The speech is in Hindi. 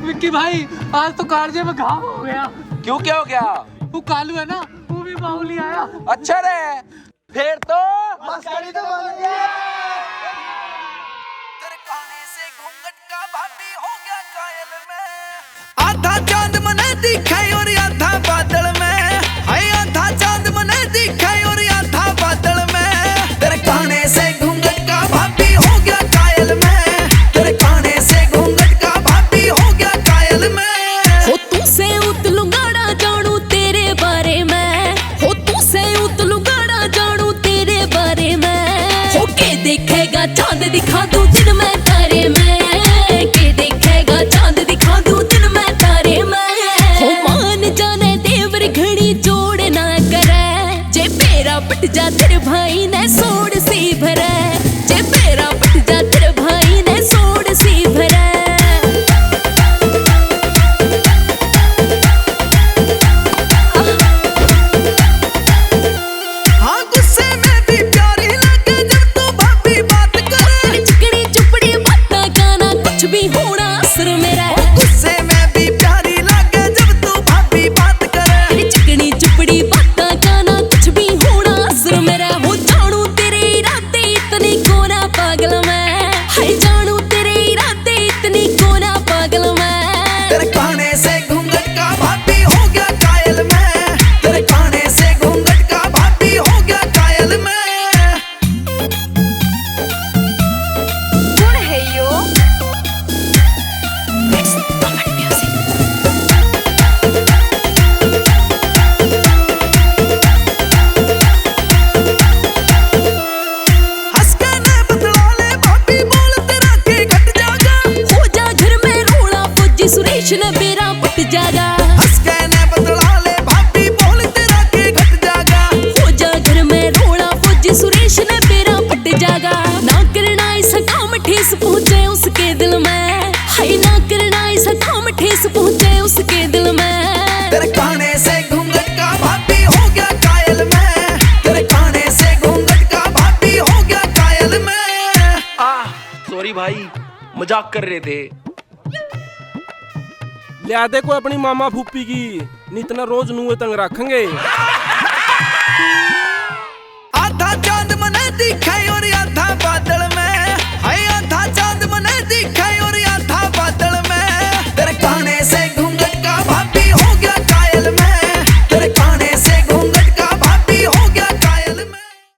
विक्की भाई आज तो कालजे में घाव हो गया। क्यों, क्या हो गया? वो कालू है ना, वो भी बाहुली आया। अच्छा रे, फिर तो मस्करी तो बन गया। तरकाने से घूंघट का भाभी हो गया कायल में। आधा चांद मने दिखाई और आधा बादल में, हाय आधा चांद मने दिखाई और आधा बादल में। तरकाने से घूंघट का भाभी हो गया कायल में। तरकाने से घूंघट का भाभी हो गया कायल में। हो तू से उतलू गाड़ा जानू तेरे बारे में, हो तू से उतलू गाड़ा जानू तेरे बारे में। हो के देखेगा चांद दिखा दूं दिन में तारे में, के देखेगा चांद दिखा दूं दिन में तारे में। हो मान जाने देवर घड़ी जोड़ ना करे, जे पेरा पट जा तेरे भाई ने सोड़ सी भरे, जे पेरा पट जा तेरे भाई ने सोड़ सी भरे। हाँ गुस्से में भी प्यारी लगे जब तू भाभी बात करे। चिकनी चुपड़ी बाता गाना कुछ भी होना असर मेरा। गुस्से में भी प्यारी लगे जब तू भाभी बात करे। चिकनी चुपड़ी बाता गाना कुछ भी होना असर मेरा। हो जानू तेरे इरादे इतनी कोना पागल मैं, हाय जानू तेरे इरादे इतनी कोना पागल मैं। तेरे काने से घूंघट का भाभी हो गया कायल में। तेरे काने से घूंघट का भाभी हो गया कायल में। कौन है यो? हंस के ने बतला ले भाभी बोल तेरा के घट जागा। हो जा घर में रोड़ा फौजी सुरेश ने बेरा पट जागा। हंस के ने बतला ले भाभी बोल तेरा के घट जागा। हो जा घर में रोड़ा फौजी सुरेश ने बेरा पट जागा। ना करना ऐसा काम ठेस पहुंचे उसके दिल में, हाय ना करना ऐसा काम ठेस पहुंचे उसके दिल में। तेरे काने से घूंघट का भाभी हो गया कायल में। तेरे काने से घूंघट का भाभी हो गया कायल में। सॉरी भाई, मजाक कर रहे थे। लिया दे कोई अपनी मामा फूफी की, नितना रोज नुए तंग रखेंगे। आधा चांद मने दिखाई और